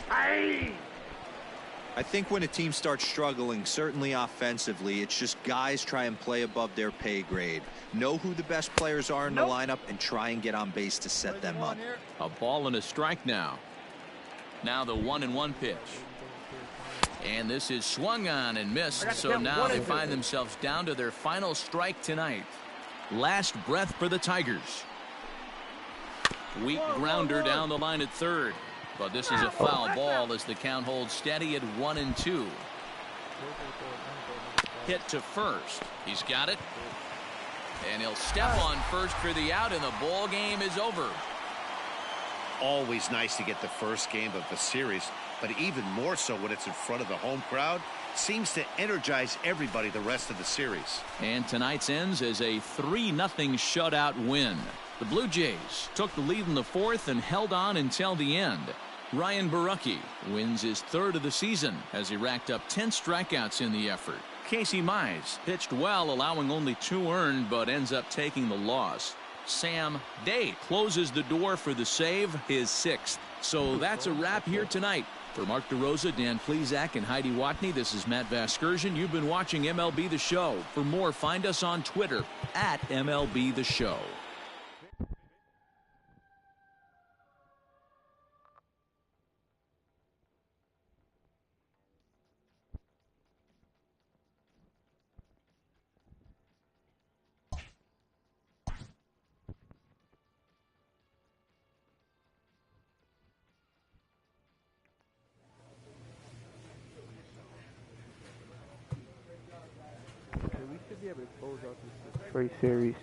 Speaker 6: I think when a team starts struggling, certainly offensively, it's just guys try and play above their pay grade. Know who the best players are in the lineup and try and get on base to set them up.
Speaker 4: A ball and a strike now. Now the 1-1 pitch. And this is swung on and missed, so now they find themselves down to their final strike tonight. Last breath for the Tigers. Weak grounder down the line at third. But this is a foul ball as the count holds steady at 1-2. Hit to first. He's got it. And he'll step on first for the out, and the ball game is over.
Speaker 5: Always nice to get the first game of the series, but even more so when it's in front of the home crowd. Seems to energize everybody the rest of the series.
Speaker 4: And tonight's ends as a 3-0 shutout win. The Blue Jays took the lead in the fourth and held on until the end. Ryan Borucki wins his third of the season as he racked up 10 strikeouts in the effort. Casey Mize pitched well, allowing only 2 earned, but ends up taking the loss. Sam Day closes the door for the save, his 6th. So that's a wrap here tonight. For Mark DeRosa, Dan Plesac, and Heidi Watney, this is Matt Vasgersian. You've been watching MLB The Show. For more, find us on Twitter at MLB The Show.
Speaker 1: We should be able to close out this Detroit series.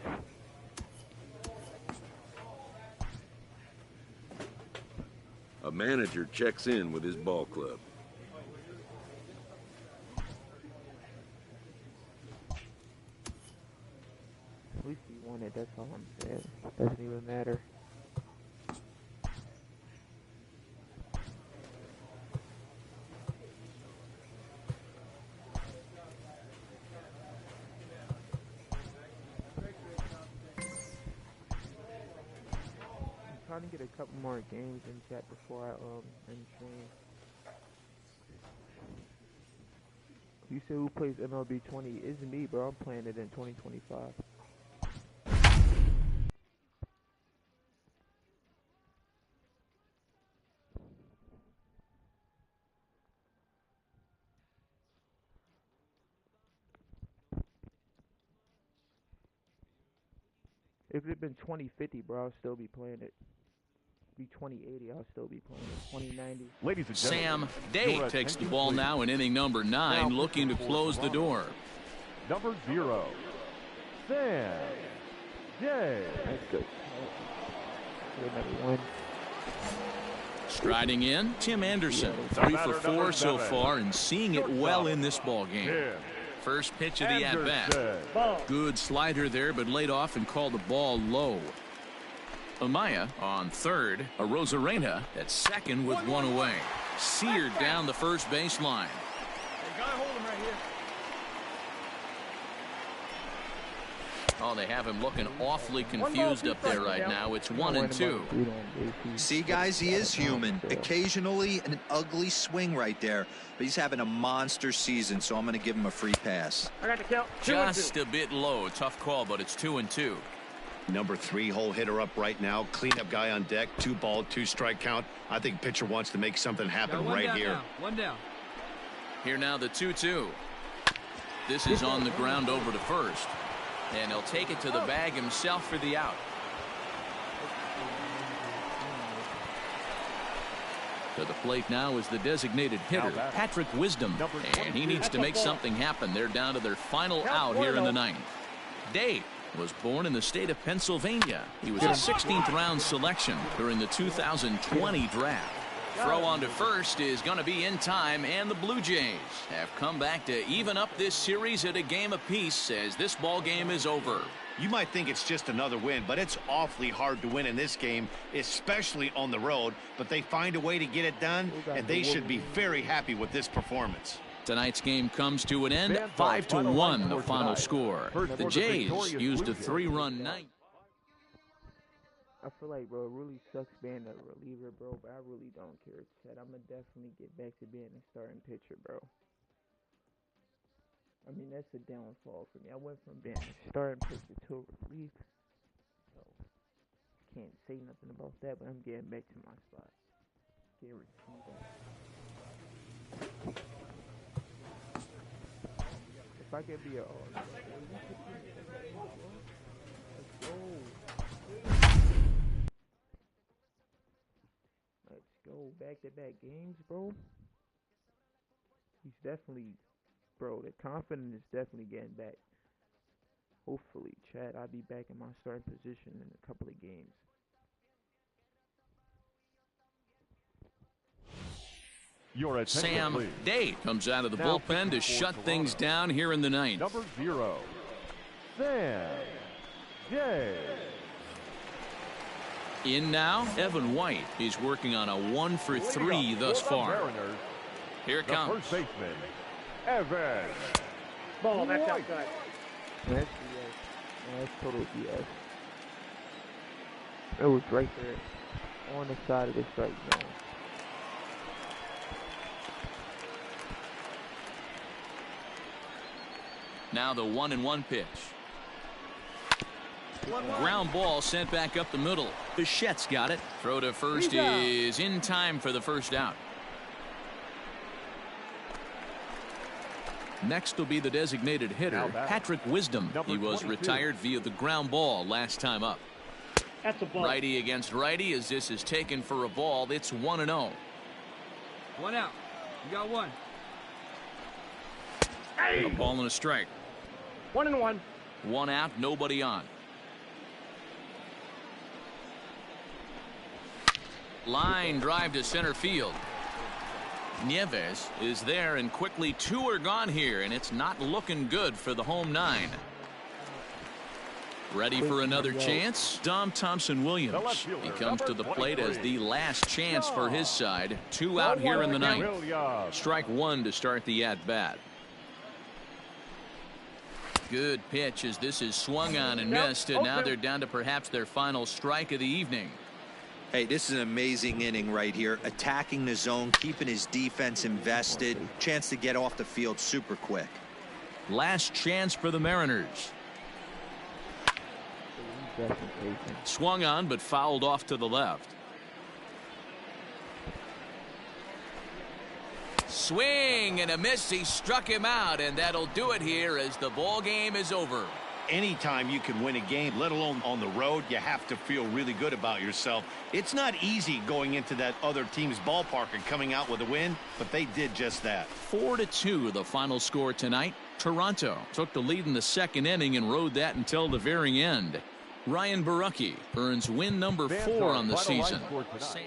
Speaker 2: A manager checks in with his ball club.
Speaker 1: At least we won it, that's all I'm saying. Doesn't even matter. I'm trying to get a couple more games in chat before I end stream. You said who plays MLB 20? It's me, bro. I'm playing it in 2025. If it had been 2050, bro, I'll still be playing it. Be 2080, I'll still be playing it. 2090.
Speaker 3: Ladies and gentlemen,
Speaker 4: Sam Day takes the ball now in inning number 9, looking to close the door.
Speaker 3: Number 0, Sam Day.
Speaker 1: That's good. Get another win.
Speaker 4: Striding in, Tim Anderson, 3 for 4 so far and seeing it well in this ball game. First pitch of the at-bat. Good slider there, but laid off and called the ball low. Amaya on third. Arozarena at second with 1 away. Seared down the first baseline.
Speaker 7: Gotta hold him right here.
Speaker 4: Oh, they have him looking awfully confused up there right now. It's 1-2.
Speaker 6: See, guys, he is human. Occasionally an ugly swing right there, but he's having a monster season, so I'm going to give him a free pass.
Speaker 7: I got the count.
Speaker 4: Just a bit low. Tough call, but it's 2-2.
Speaker 5: Number 3 hole hitter up right now. Cleanup guy on deck. 2 ball, 2 strike count. I think pitcher wants to make something happen right here.
Speaker 8: Now. One down.
Speaker 4: Here now the 2-2. This is on the ground over to first. And he'll take it to the bag himself for the out. To the plate now is the designated hitter, Patrick Wisdom. And he needs to make something happen. They're down to their final out here in the 9th. Dave was born in the state of Pennsylvania. He was a 16th round selection during the 2020 draft. Throw on to first is going to be in time, and the Blue Jays have come back to even up this series at a game apiece as this ball game is over.
Speaker 5: You might think it's just another win, but it's awfully hard to win in this game, especially on the road. But they find a way to get it done, and they should be very happy with this performance.
Speaker 4: Tonight's game comes to an end, 5-1 the final score. The Jays used a 3-run night.
Speaker 1: I feel like, bro, it really sucks being a reliever, bro, but I really don't care, Chad. I'm going to definitely get back to being a starting pitcher, bro. I mean, that's a downfall for me. I went from being a starting pitcher to a relief, so can't say nothing about that, but I'm getting back to my spot. Guaranteed. If I could be a... let's go. Let's go. Back-to-back games, bro. He's definitely, bro, the confidence is definitely getting back. Hopefully, Chad, I'll be back in my starting position in a couple of games.
Speaker 3: Your
Speaker 4: Sam
Speaker 3: please.
Speaker 4: Day comes out of the
Speaker 3: Now
Speaker 4: bullpen to shut
Speaker 3: Toronto.
Speaker 4: things down here in the 9th.
Speaker 3: Number 0, Sam Day.
Speaker 4: In now, Evan White is working on a 1-for-3 thus far.
Speaker 3: Mariners,
Speaker 4: Here it
Speaker 3: the
Speaker 4: comes.
Speaker 3: first baseman, Evan
Speaker 7: Ball, that's
Speaker 3: White.
Speaker 7: outside.
Speaker 1: That's BS. That's total BS. It was right there on the side of the strike zone.
Speaker 4: Now the 1-1 pitch. Ground ball sent back up the middle. Bichette's got it. Throw to first is in time for the first out. Next will be the designated hitter, Patrick Wisdom. He was retired via the ground ball last time up.
Speaker 7: That's a ball.
Speaker 4: Righty against righty as this is taken for a ball. It's 1-0.
Speaker 8: One out. You got one.
Speaker 4: A ball and a strike.
Speaker 7: 1-1.
Speaker 4: One out, nobody on. Line drive to center field. Nieves is there, and quickly 2 are gone here, and it's not looking good for the home 9. Ready for another chance? Dom Thompson-Williams. He comes to the plate as the last chance for his side. 2 out here in the 9th. Strike 1 to start the at-bat. Good pitch as this is swung on and missed, and now they're down to perhaps their final strike of the evening.
Speaker 6: Hey, this is an amazing inning right here. Attacking the zone, keeping his defense invested. Chance to get off the field super quick.
Speaker 4: Last chance for the Mariners. Swung on but fouled off to the left. Swing and a miss. He struck him out, and that'll do it here as the ball game is over.
Speaker 5: Anytime you can win a game, let alone on the road, you have to feel really good about yourself. It's not easy going into that other team's ballpark and coming out with a win, but they did just that.
Speaker 4: 4-2 the final score tonight. Toronto took the lead in the 2nd inning and rode that until the very end. Ryan Borucki earns win number 4 on the season. Sam.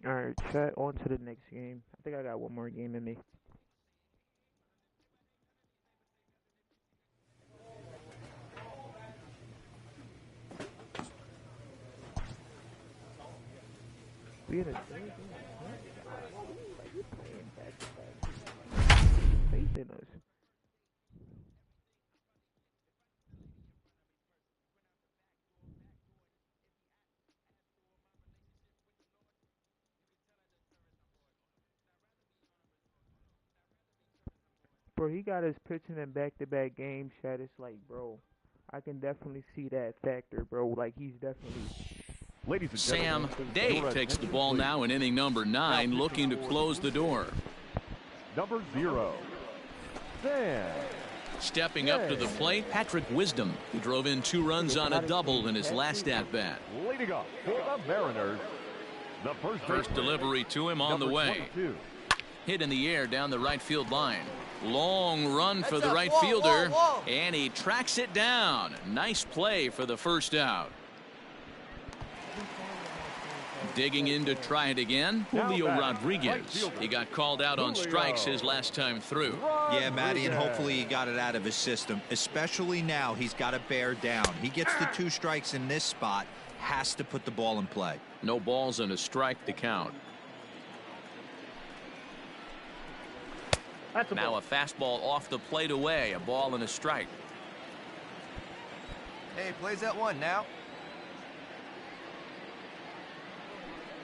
Speaker 1: Alright, chat, on to the next game. I think I got one more game in me. Being a third game, like you're playing back-to-back. Faith in us. Bro, he got his pitching in back-to-back games, Chad. It's like, bro, I can definitely see that factor, bro. Like, he's definitely...
Speaker 3: Ladies and
Speaker 4: Sam
Speaker 3: gentlemen,
Speaker 4: Day
Speaker 3: your
Speaker 4: takes the
Speaker 3: attention,
Speaker 4: ball
Speaker 3: please.
Speaker 4: now in inning number 9,
Speaker 3: Now
Speaker 4: looking to
Speaker 3: pitching
Speaker 4: close the door.
Speaker 3: Number 0. Sam.
Speaker 4: Stepping up to the plate, Patrick Wisdom, who drove in 2 runs on a double in his last at-bat.
Speaker 3: Leading off for the Mariners, the
Speaker 4: First delivery to him on the way.
Speaker 3: 22.
Speaker 4: Hit in the air down the right field line. Long run for the right
Speaker 8: Whoa,
Speaker 4: fielder,
Speaker 8: whoa, whoa.
Speaker 4: and he tracks it down. Nice play for the first out. Digging in to try it again, Julio Rodriguez. He got called out on strikes his last time through.
Speaker 6: Yeah, Matty, and hopefully he got it out of his system, especially now he's got to bear down. He gets the 2 strikes in this spot, has to put the ball in play.
Speaker 4: No balls and a strike to count.
Speaker 7: That's a
Speaker 4: Now
Speaker 7: ball.
Speaker 4: a fastball off the plate away, a ball and a strike.
Speaker 9: Hey, plays that one now.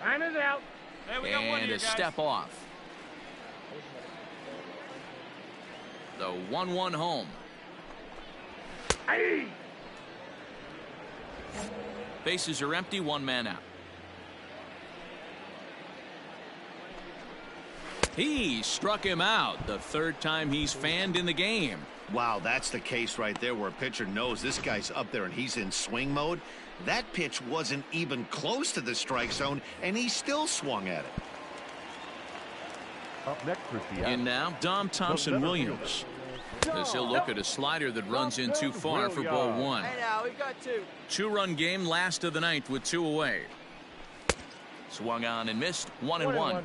Speaker 7: Time is out.
Speaker 8: Hey, we got one
Speaker 4: And
Speaker 8: here,
Speaker 4: a
Speaker 8: guys.
Speaker 4: step off. The 1-1 home. Bases are empty, 1 man out. He struck him out, the 3rd time he's fanned in the game.
Speaker 5: Wow, that's the case right there where a pitcher knows this guy's up there and he's in swing mode. That pitch wasn't even close to the strike zone, and he still swung at it.
Speaker 3: Up next for Seattle.
Speaker 4: In now, Dom Thompson-Williams. As he'll look at a slider that runs in too far for ball 1.
Speaker 8: Hey, now, we've got 2.
Speaker 4: 2-run game, last of the ninth with 2 away. Swung on and missed, 1-1.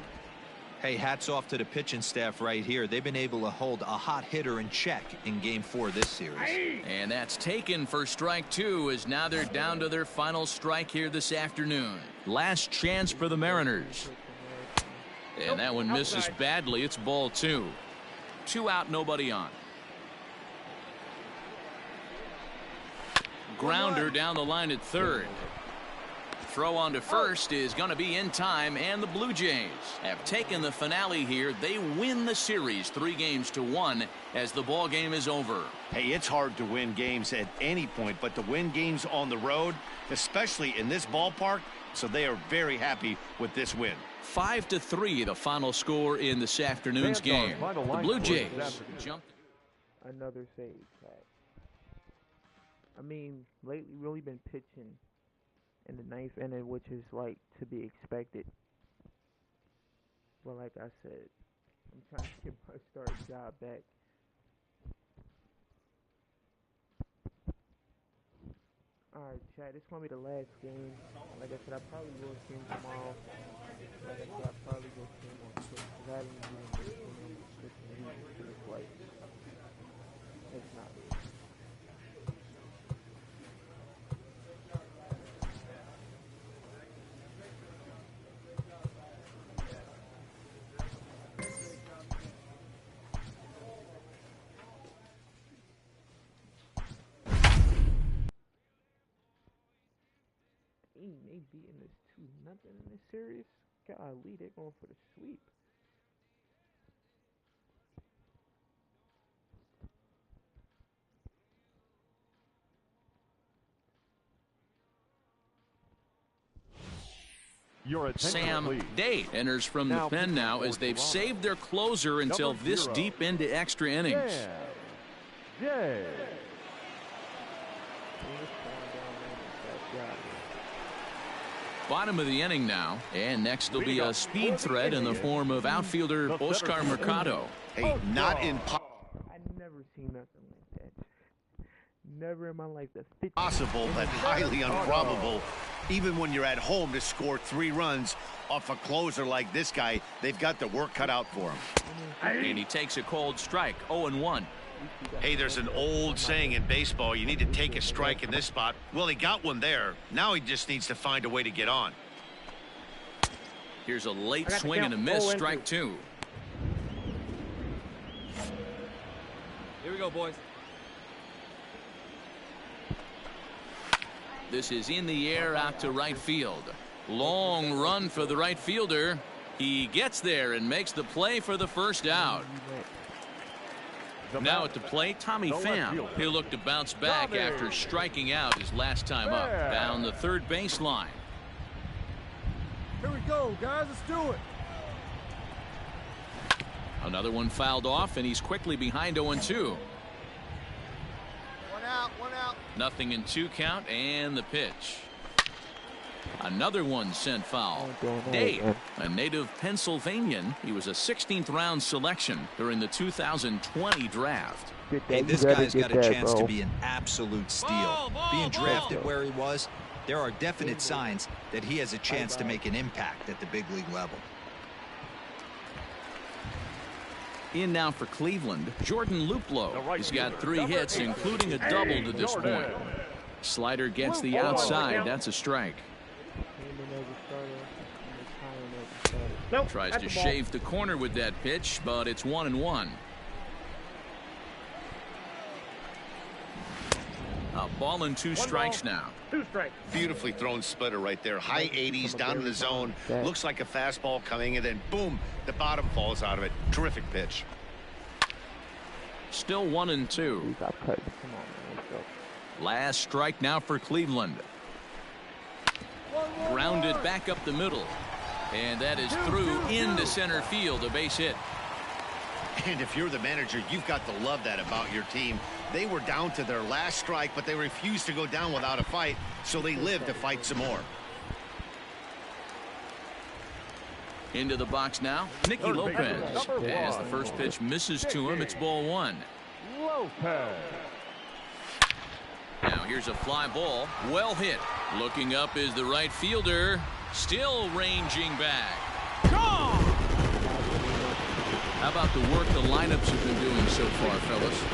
Speaker 6: Hey, hats off to the pitching staff right here. They've been able to hold a hot hitter in check in Game 4 of this series.
Speaker 4: And that's taken for strike 2, as now they're down to their final strike here this afternoon. Last chance for the Mariners. And that one misses badly. It's ball 2. 2 out, nobody on. Grounder down the line at 3rd. Throw on to first is going to be in time, and the Blue Jays have taken the finale here. They win the series 3-1 as the ball game is over.
Speaker 5: Hey, it's hard to win games at any point, but to win games on the road, especially in this ballpark, so they are very happy with this win.
Speaker 4: 5-3 the final score in this afternoon's game. The Blue Jays jumped.
Speaker 1: Another save, Chad. I mean, lately really been pitching in the 9th inning, which is like to be expected. But like I said, I'm trying to get my starting job back. Alright, Chad, this is going to be the last game. Like I said, I probably will stream tomorrow. Like I said, I probably will stream on Twitch, because I haven't been able to stream on Twitch in years, so it's like, it's not good. They beating this 2-0 in this series. Golly, they're going for the sweep.
Speaker 3: Your attention,
Speaker 4: Sam
Speaker 3: please.
Speaker 4: Day enters from the pen now as they've saved their closer until this deep into extra innings.
Speaker 3: Jay.
Speaker 4: Bottom of the inning now, and next will be a speed threat in the form of outfielder Oscar Mercado.
Speaker 5: Hey, not in
Speaker 1: I never seen nothing like that. Never in my life. That's
Speaker 5: possible, but highly improbable. Even when you're at home to score 3 runs off a closer like this guy, they've got the work cut out for him.
Speaker 4: And he takes a cold strike, 0-1.
Speaker 5: Hey, there's an old saying in baseball, you need to take a strike in this spot. Well, he got one there. Now he just needs to find a way to get on.
Speaker 4: Here's a late swing and a miss, strike 2.
Speaker 8: Here we go, boys.
Speaker 4: This is in the air out to right field. Long run for the right fielder. He gets there and makes the play for the first out. Now at the plate, Tommy Pham. He'll look to bounce back after striking out his last time up. Down the third baseline.
Speaker 9: Here we go, guys. Let's do it.
Speaker 4: Another one fouled off, and he's quickly behind 0-2.
Speaker 9: One out, one out.
Speaker 4: Nothing in 2 count, and the pitch. Another one sent foul. Dave, a native Pennsylvanian. He was a 16th round selection during the 2020 draft.
Speaker 6: Hey, this guy's got a chance to be an absolute steal. Being drafted where he was, there are definite signs that he has a chance to make an impact at the big league level.
Speaker 4: In now for Cleveland, Jordan Luplow. He's got 3 hits, including a double to this point. Slider gets the outside. That's a strike. Tries to shave the corner with that pitch, but it's 1-1. A ball and 2 strikes now.
Speaker 7: 2 strikes.
Speaker 5: Beautifully thrown splitter right there. High 80s down in the zone. Looks like a fastball coming, and then boom, the bottom falls out of it. Terrific pitch.
Speaker 4: Still 1-2. Last strike now for Cleveland. Grounded back up the middle. And that is through into center field, a base hit.
Speaker 5: And if you're the manager, you've got to love that about your team. They were down to their last strike, but they refused to go down without a fight, so they lived to fight some more.
Speaker 4: Into the box now, Nicky Lopez. As the first pitch misses to him, it's ball 1.
Speaker 3: Lopez.
Speaker 4: Now here's a fly ball, well hit. Looking up is the right fielder, still ranging back. Gone! How about the work the lineups have been doing so far, fellas?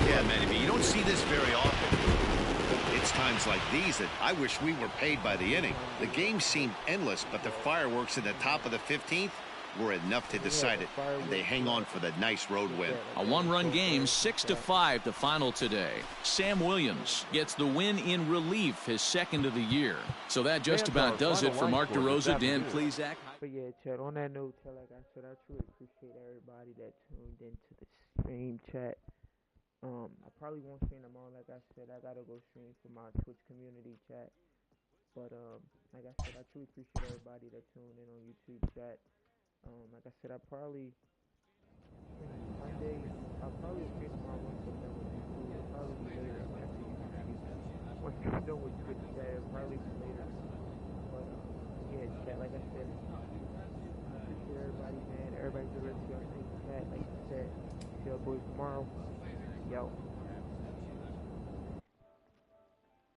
Speaker 5: Yeah, Manny, you don't see this very often. It's times like these that I wish we were paid by the inning. The game seemed endless, but the fireworks at the top of the 15th were enough to decide it. And they hang on for the nice road win.
Speaker 4: A 1-run game, 6-5 the final today. Sam Williams gets the win in relief, his 2nd of the year. So that just about does it for Mark DeRosa, Dan Plesac.
Speaker 1: But yeah, Chad, on that note, Chad, like I said, I truly appreciate everybody that tuned into the stream, chat. I probably won't stream them all, like I said. I gotta go stream for my Twitch community, chat. But like I said, I truly appreciate everybody that tuned in on YouTube, chat. Like I said, Monday, I'll probably stream tomorrow once I'm done with YouTube. It'll probably be later after YouTube. Once I'm done with Twitch, chat, it'll probably be later. But yeah, chat, like I said, I appreciate everybody, man. Everybody do the rest of y'all things, chat. Like I said, see y'all boys tomorrow. Yo.